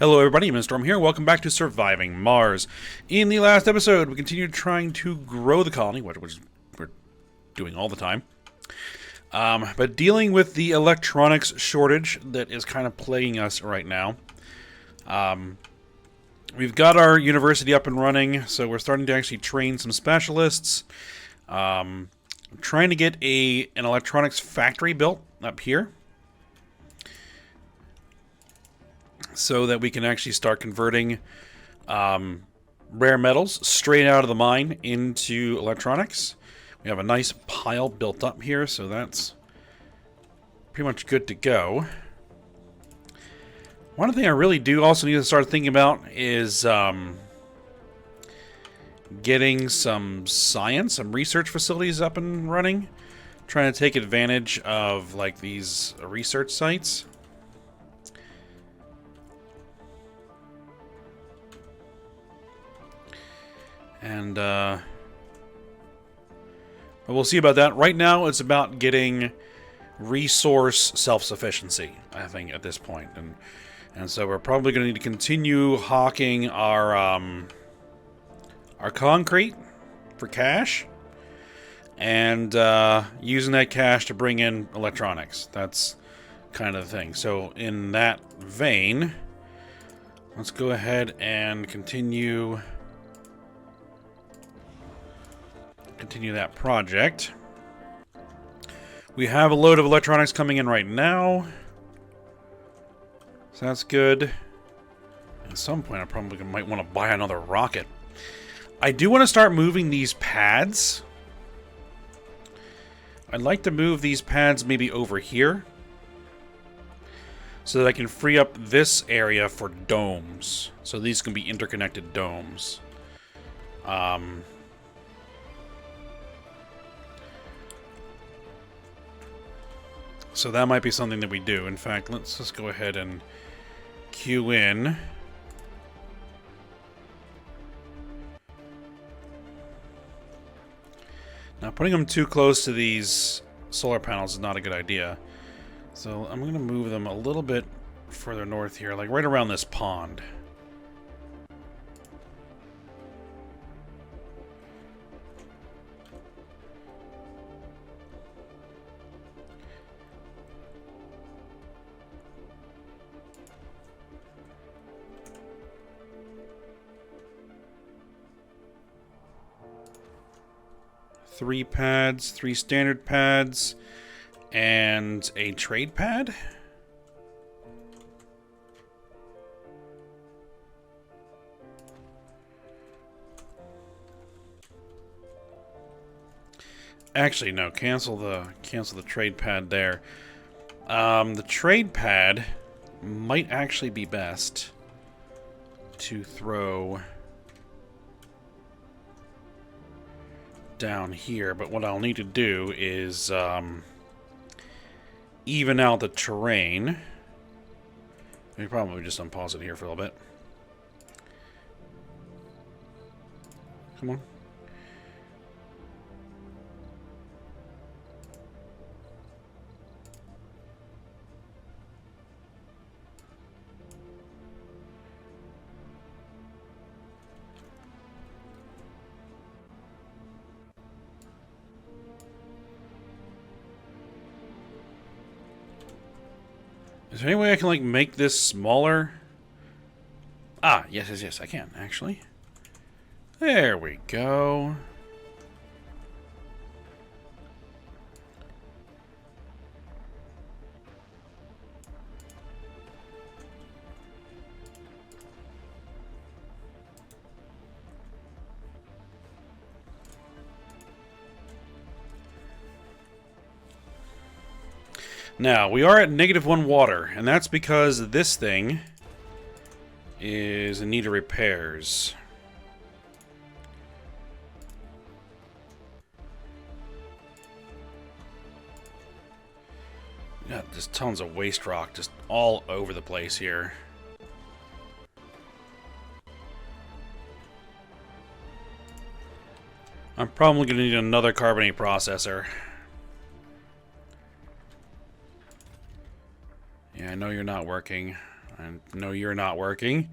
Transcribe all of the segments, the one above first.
Hello everybody, Storm here. Welcome back to Surviving Mars. In the last episode, we continued trying to grow the colony, which we're doing all the time. But dealing with the electronics shortage that is kind of plaguing us right now. We've got our university up and running, so we're starting to actually train some specialists. I'm trying to get an electronics factory built up here, so that we can actually start converting rare metals straight out of the mine into electronics. We have a nice pile built up here, so that's pretty much good to go. One thing I really do also need to start thinking about is getting some research facilities up and running. Trying to take advantage of like these research sites. And but we'll see about that. Right now, it's about getting resource self-sufficiency, I think, at this point. And so we're probably going to need to continue hawking our concrete for cash, and using that cash to bring in electronics. That's kind of the thing. So in that vein, let's go ahead and continue that project. We have a load of electronics coming in right now, so that's good. At some point I probably might want to buy another rocket. I do want to start moving these pads. I'd like to move these pads maybe over here, so that I can free up this area for domes. So these can be interconnected domes. So that might be something that we do. In fact, let's just go ahead and queue in. Now, putting them too close to these solar panels is not a good idea. So I'm going to move them a little bit further north here, like right around this pond. Three pads, 3 standard pads, and a trade pad. Actually, no. Cancel the trade pad there. The trade pad might actually be best to throw down here, but what I'll need to do is even out the terrain. We probably just unpause it here for a little bit. Come on. Is there any way I can, like, make this smaller? Ah, yes, I can, actually. There we go. Now, we are at -1 water, and that's because this thing is in need of repairs. Got just tons of waste rock just all over the place here. I'm probably going to need another carbonate processor. Yeah, I know you're not working. And no, you're not working.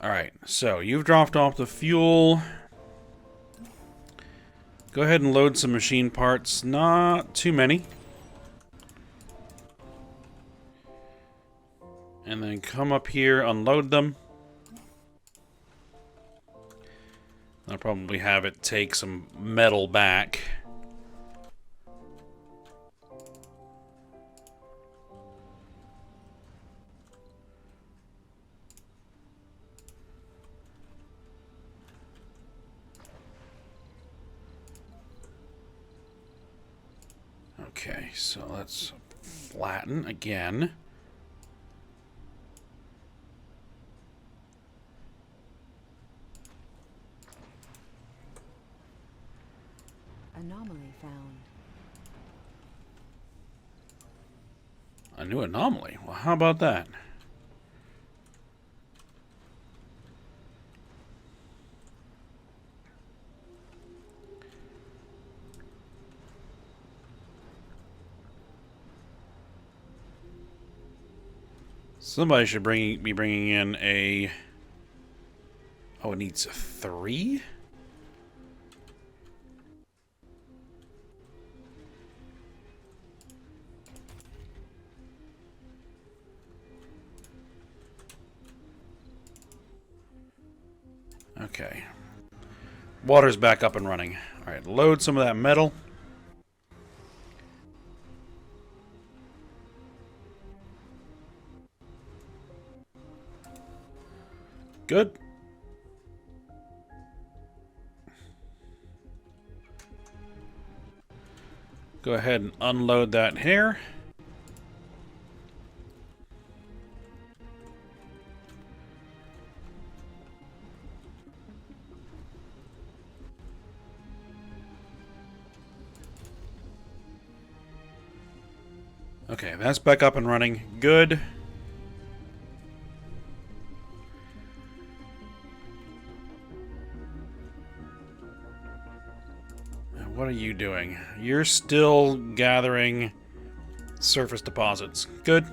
Alright, so you've dropped off the fuel. Go ahead and load some machine parts. Not too many. And then come up here, unload them. I'll probably have it take some metal back. Okay, so let's flatten again. Anomaly found. A new anomaly? Well, how about that? Somebody should be bringing in a... Oh, it needs 3? Okay. Water's back up and running. Alright, load some of that metal. Good. Go ahead and unload that here. Okay, that's back up and running. Good. What are you doing? You're still gathering surface deposits. Good.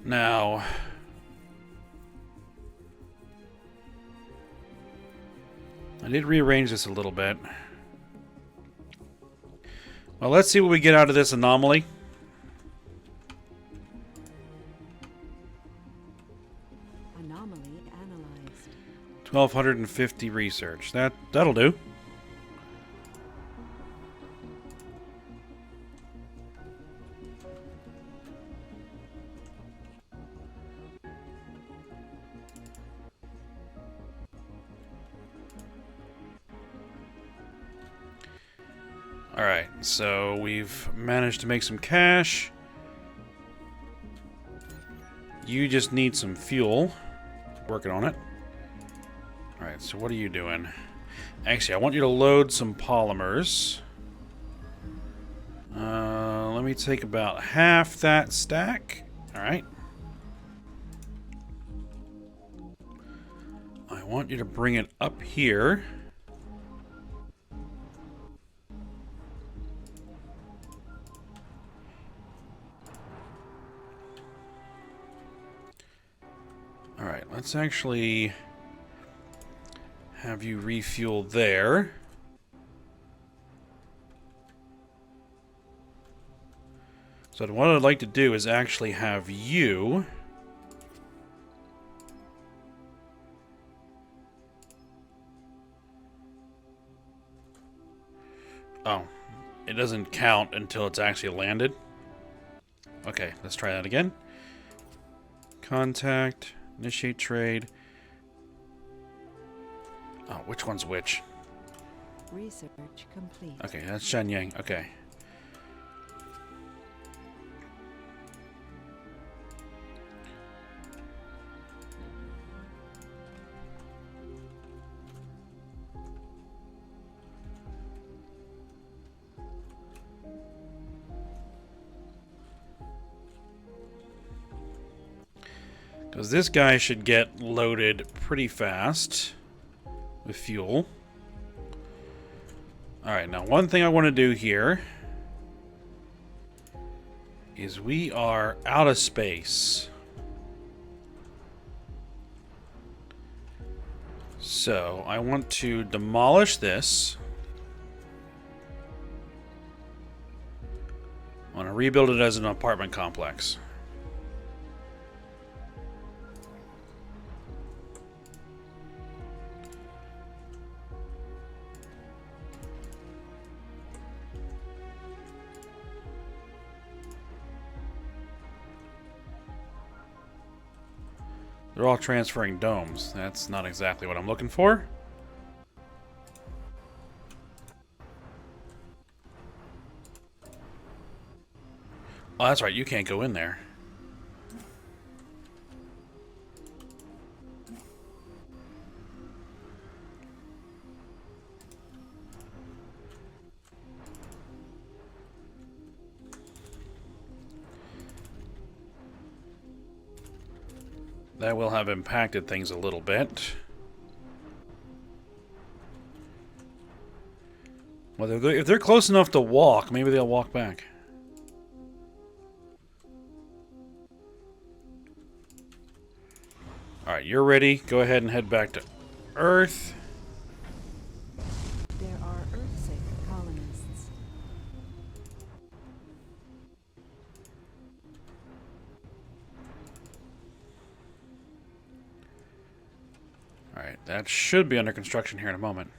Now... I did rearrange this a little bit. Well, let's see what we get out of this anomaly. Anomaly analyzed. 1250 research. That'll do. Alright, so we've managed to make some cash. You just need some fuel. Working on it. Alright, so what are you doing? Actually, I want you to load some polymers. Let me take about half that stack. Alright. I want you to bring it up here. Alright, let's actually have you refuel there. So what I'd like to do is actually have you... Oh, it doesn't count until it's actually landed. Okay, let's try that again. Contact, initiate trade. Oh, which one's which? Research complete. Okay, that's Shen Yang. Okay. Because this guy should get loaded pretty fast. with fuel. Alright, now one thing I want to do here is we are out of space. So, I want to demolish this. I want to rebuild it as an apartment complex. They're all transferring domes. That's not exactly what I'm looking for. Oh, that's right. You can't go in there. That will have impacted things a little bit. Well, if they're close enough to walk, maybe they'll walk back. Alright, you're ready. Go ahead and head back to Earth. There are Earth-sick colonists. Alright, that should be under construction here in a moment.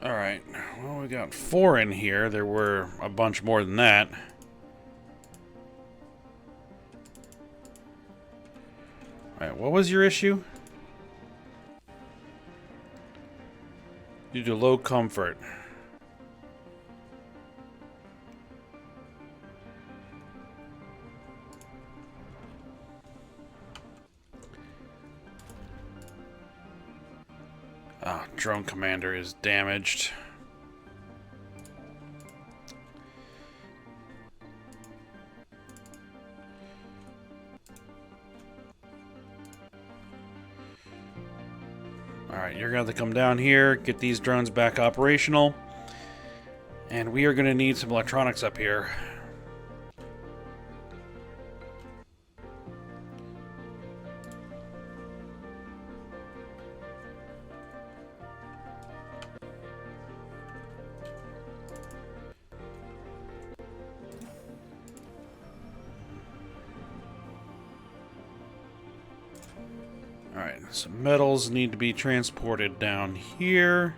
Alright, well, we got 4 in here. There were a bunch more than that. Alright, what was your issue? Due to low comfort. Ah, drone commander is damaged. Alright, you're going to have to come down here, get these drones back operational. And we are going to need some electronics up here. Alright, some metals need to be transported down here.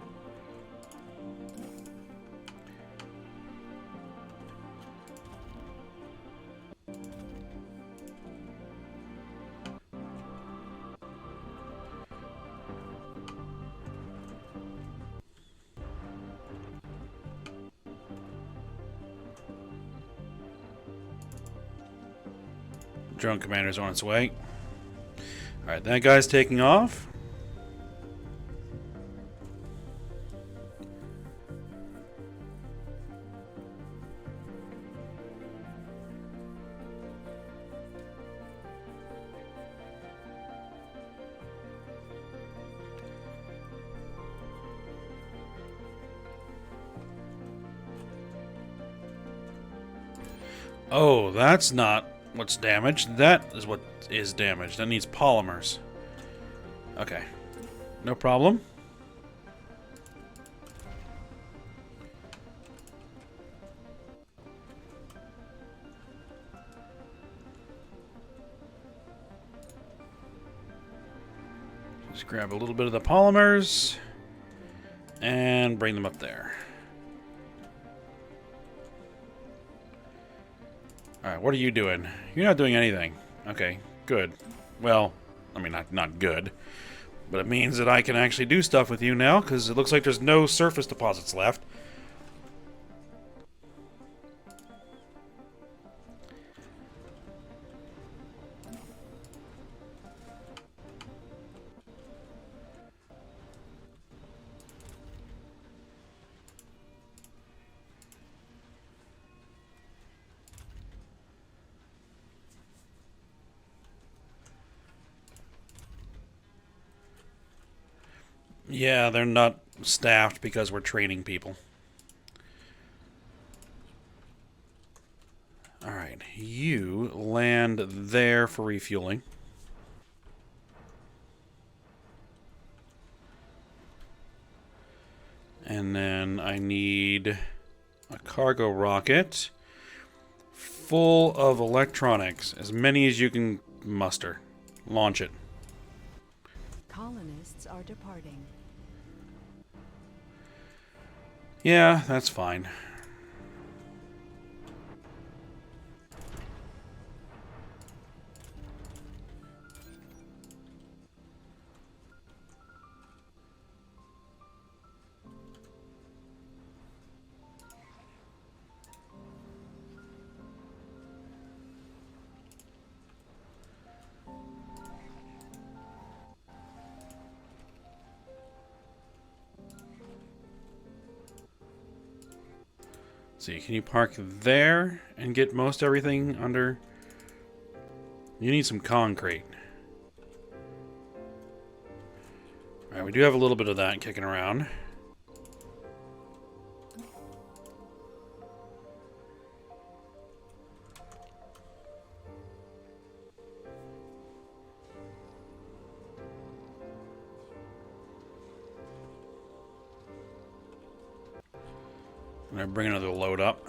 Drone commander's on its way. Alright, that guy's taking off. Oh, that's not what's damaged. That is what is damaged. That needs polymers. Okay. No problem. Just grab a little bit of the polymers and bring them up there. Alright, what are you doing? You're not doing anything. Okay, good. Well, I mean, not good. But it means that I can actually do stuff with you now, because it looks like there's no surface deposits left. Yeah, they're not staffed because we're training people. Alright, you land there for refueling. And then I need a cargo rocket full of electronics, as many as you can muster. Launch it. Colonists are departing. Yeah, that's fine. See, can you park there and get most everything under? You need some concrete. Alright, we do have a little bit of that kicking around. I'm gonna bring another load up.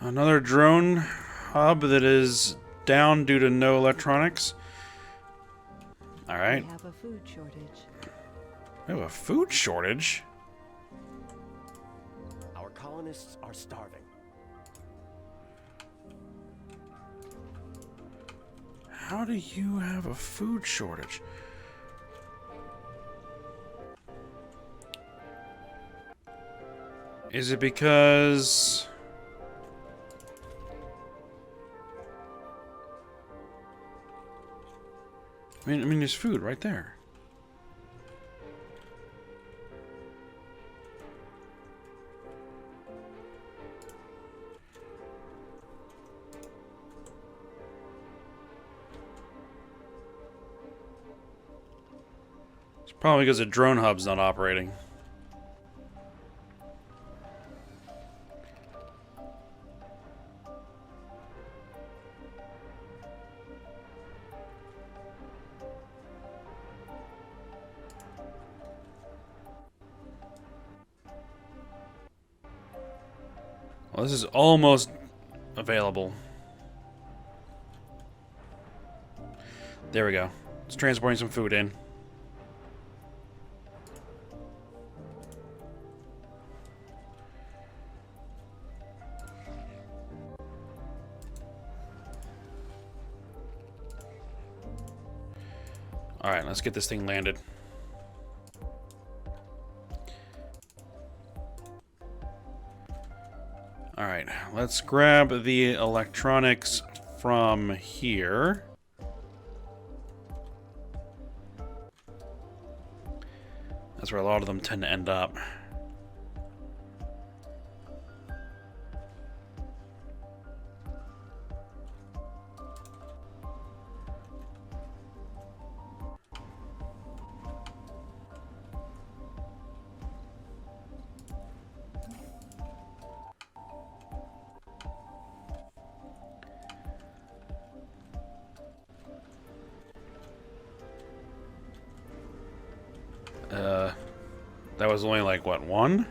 Another drone hub that is down due to no electronics. Alright. We have a food shortage. We have a food shortage? Our colonists are starving. How do you have a food shortage? Is it because... I mean, there's food right there. It's probably because the drone hub's not operating. Well, this is almost available. There we go. It's transporting some food in. Alright, let's get this thing landed. Alright, let's grab the electronics from here. That's where a lot of them tend to end up. That That was only like, what, one?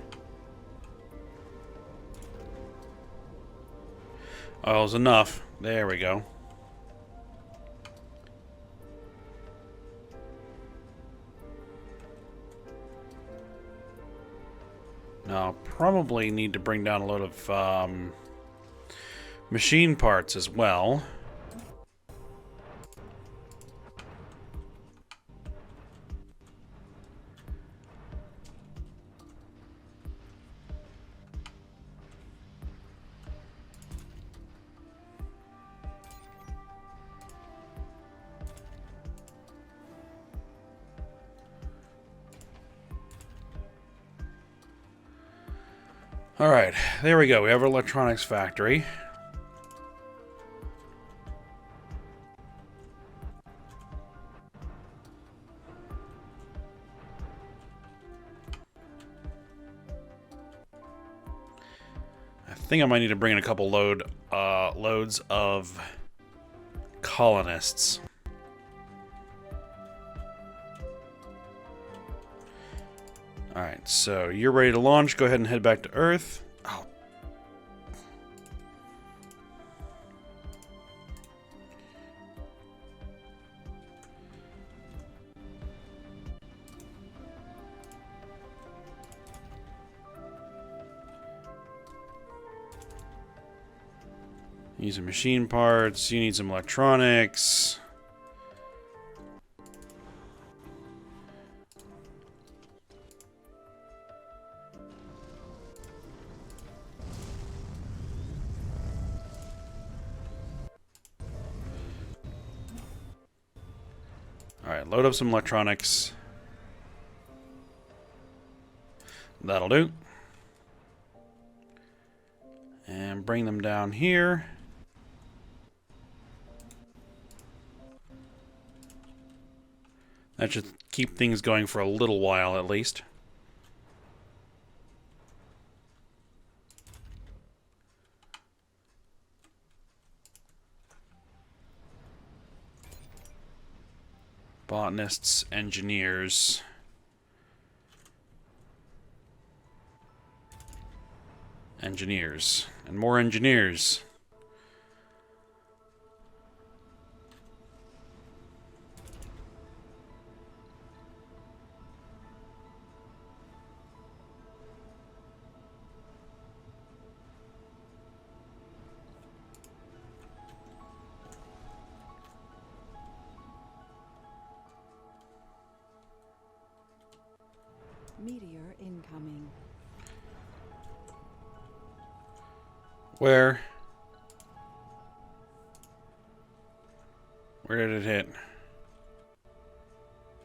Oh, it was enough. There we go. Now, probably need to bring down a load of machine parts as well. Alright, there we go. We have our electronics factory. I think I might need to bring in a couple loads of colonists. Alright, so you're ready to launch. Go ahead and head back to Earth. Oh. Need some machine parts. You need some electronics. Alright, load up some electronics. That'll do. And bring them down here. That should keep things going for a little while at least. Botanists, engineers. Engineers. And more engineers. Meteor incoming. Where? Where did it hit?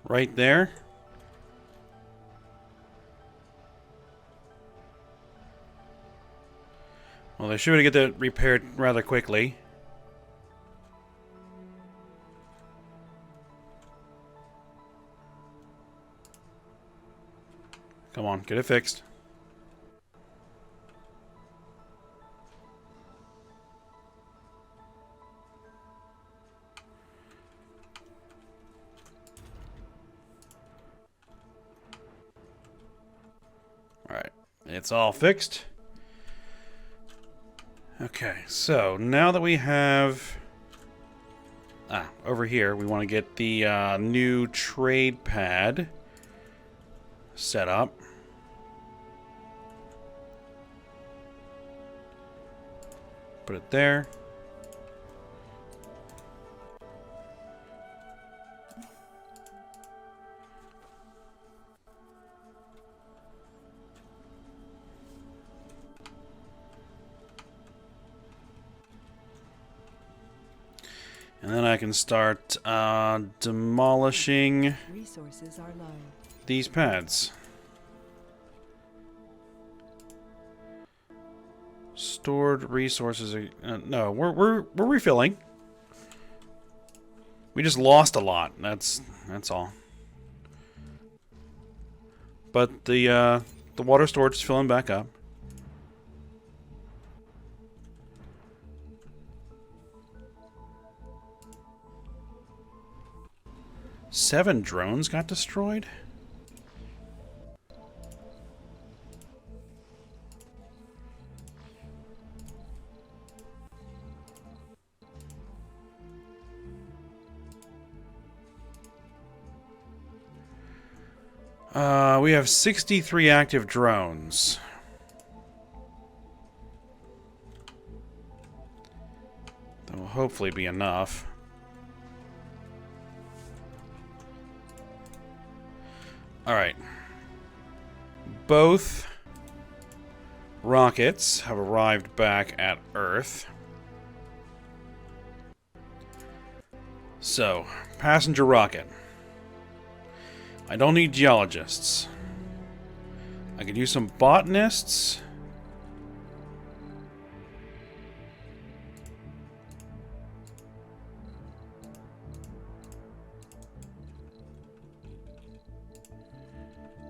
Right there? Well, they should be able to get that repaired rather quickly. Come on, get it fixed. Alright, it's all fixed. Okay, so now that we have... over here, we want to get the new trade pad set up. Put it there. And then I can start demolishing Resources are low. these pads. Stored resources are... no, we're refilling. We just lost a lot. That's all. But the water storage is filling back up. Seven drones got destroyed? We have 63 active drones. That will hopefully be enough. Alright. Both rockets have arrived back at Earth. So, passenger rocket. I don't need geologists. I could use some botanists.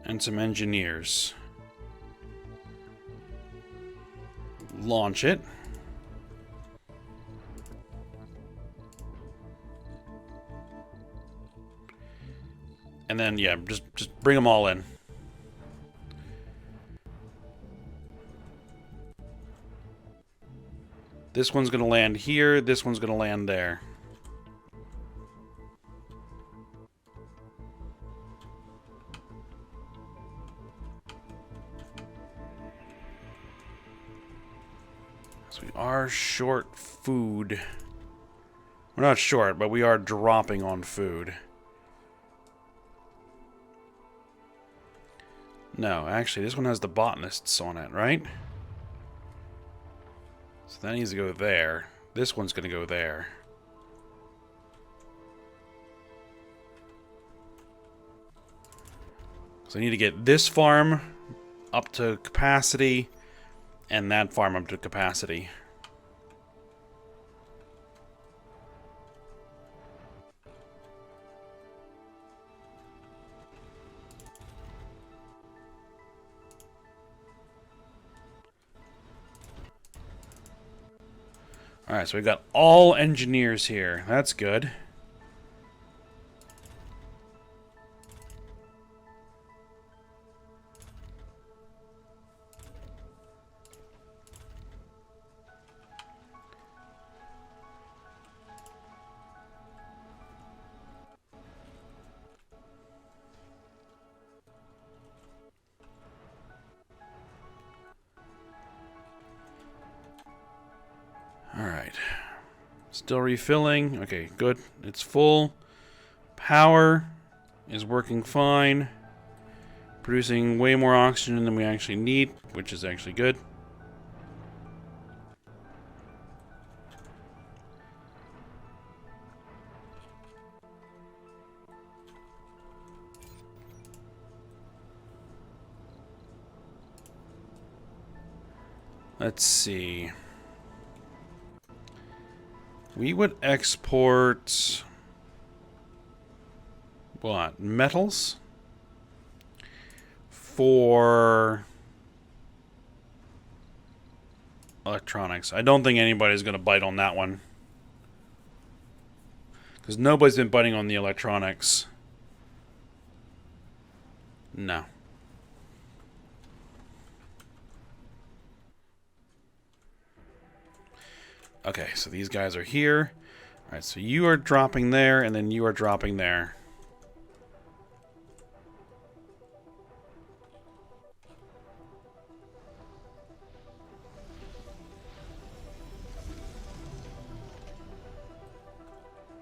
And some engineers. Launch it. And then, yeah, just bring them all in. This one's going to land here. This one's going to land there. So we are short food. We're not short, but we are dropping on food. No, actually, this one has the botanists on it, right? So that needs to go there. This one's going to go there. So I need to get this farm up to capacity and that farm up to capacity. Alright, so we've got all engineers here. That's good. Alright. Still refilling. Okay, good. It's full. Power is working fine. Producing way more oxygen than we actually need, which is actually good. Let's see. We would export what? Metals for electronics. I don't think anybody's going to bite on that one. Because nobody's been biting on the electronics. No. Okay, so these guys are here. Alright, so you are dropping there, and then you are dropping there.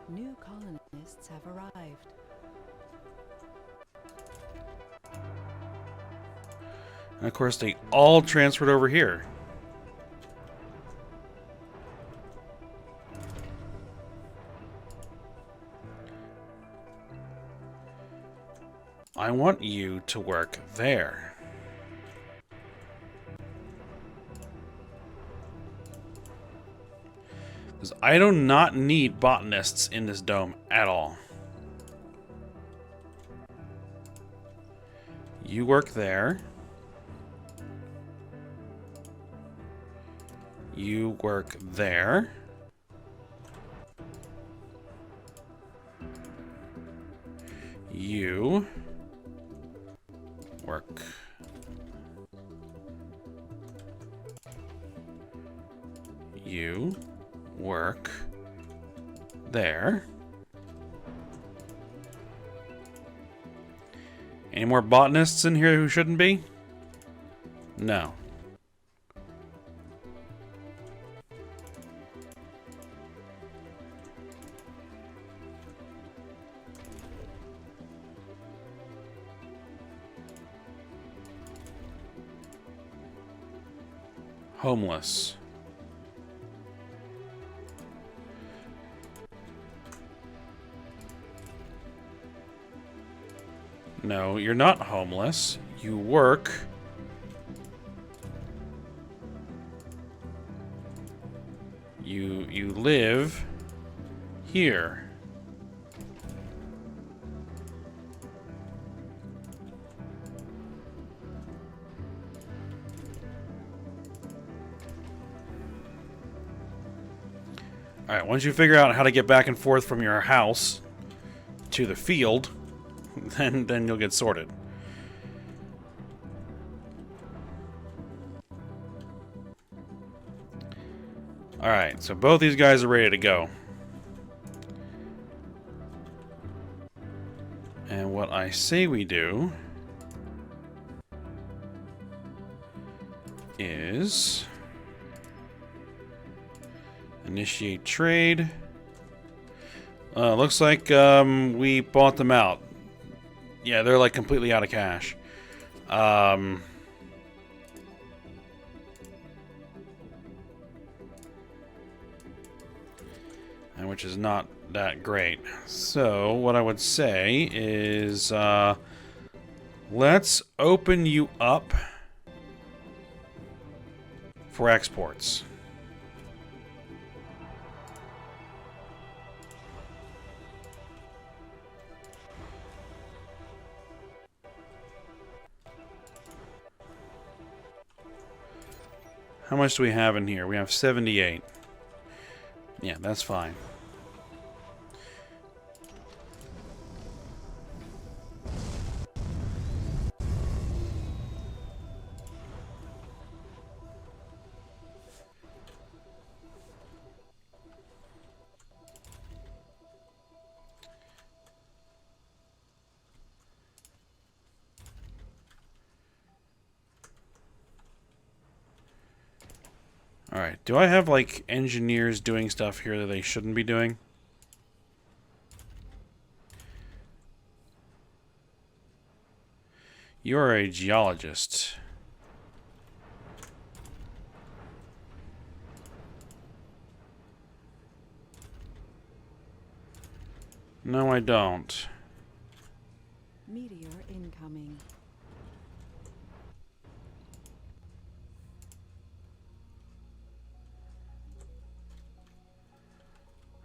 New colonists have arrived. And of course, they all transferred over here. I want you to work there. Because I do not need botanists in this dome at all. You work there. You work there. You work. You work there. Any more botanists in here who shouldn't be? No. Homeless. No, you're not homeless. You work. You live here. Alright, once you figure out how to get back and forth from your house to the field, then you'll get sorted. Alright, so both these guys are ready to go. And what I say we do is initiate trade. Looks like we bought them out. Yeah, they're like completely out of cash. And which is not that great. So what I would say is let's open you up for exports. How much do we have in here? We have 78. Yeah, that's fine. Alright, do I have, like, engineers doing stuff here that they shouldn't be doing? You're a geologist. No, I don't. Meteor incoming.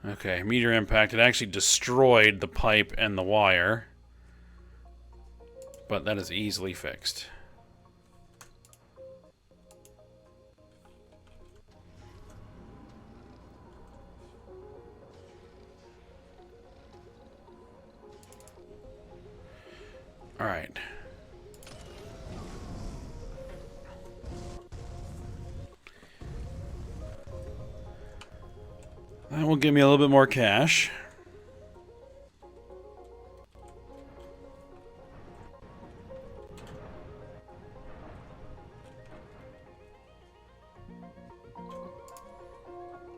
Okay, meteor impact. It actually destroyed the pipe and the wire. But that is easily fixed. Alright. That will give me a little bit more cash.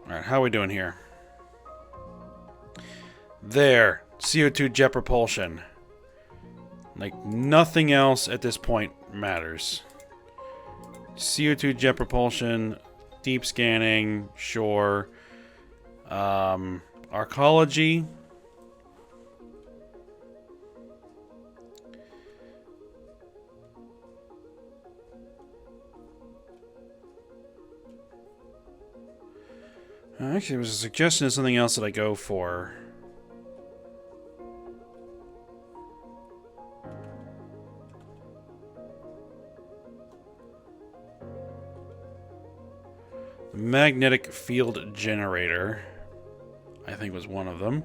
Alright, how are we doing here? There. CO2 jet propulsion. Like, nothing else at this point matters. CO2 jet propulsion, deep scanning, sure. Archaeology. Actually, there was a suggestion of something else that I go for. Magnetic field generator, I think, was one of them.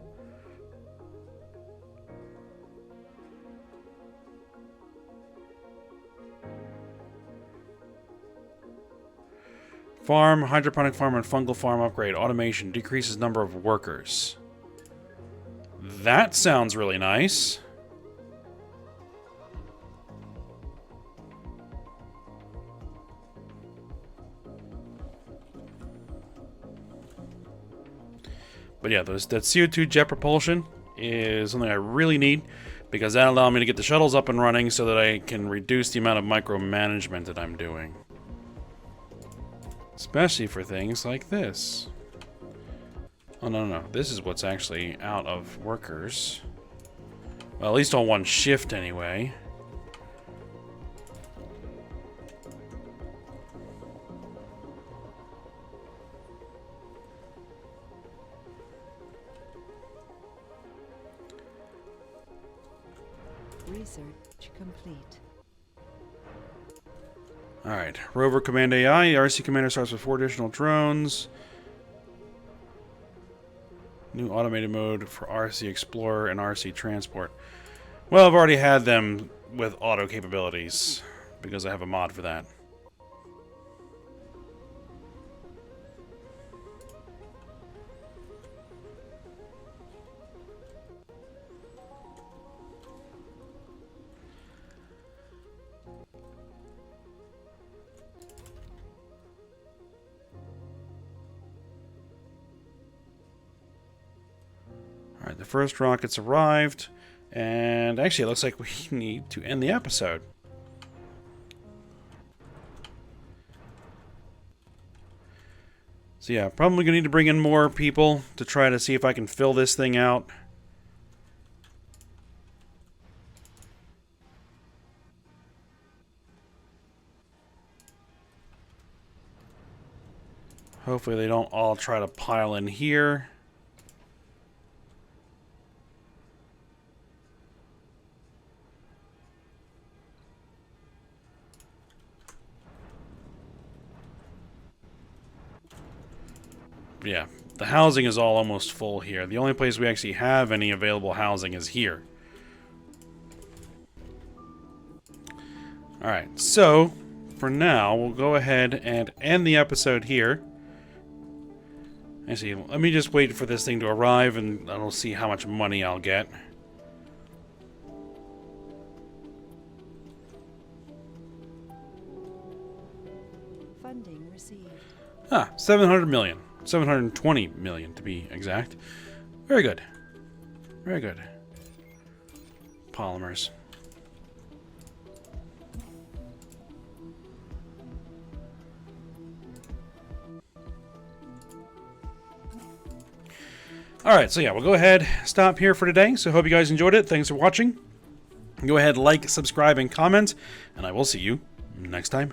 Farm, hydroponic farm, and fungal farm upgrade. Automation decreases number of workers. That sounds really nice. But yeah, that CO2 jet propulsion is something I really need, because that'll allow me to get the shuttles up and running so that I can reduce the amount of micromanagement that I'm doing. Especially for things like this. Oh, no. This is what's actually out of workers. Well, at least on one shift anyway. Research complete. Alright, Rover Command AI. RC Commander starts with 4 additional drones. New automated mode for RC Explorer and RC Transport. Well, I've already had them with auto capabilities, because I have a mod for that. Alright, the first rockets arrived, and actually it looks like we need to end the episode. So yeah, probably gonna need to bring in more people to try to see if I can fill this thing out. Hopefully they don't all try to pile in here. Yeah, the housing is all almost full here. The only place we actually have any available housing is here. Alright, so for now, we'll go ahead and end the episode here. Actually, let me just wait for this thing to arrive and I'll see how much money I'll get. Funding received. 700 million. 720 million to be exact. Very good. Very good. Polymers. Alright, so yeah, we'll go ahead, stop here for today. So hope you guys enjoyed it. Thanks for watching. Go ahead, like, subscribe, and comment, and I will see you next time.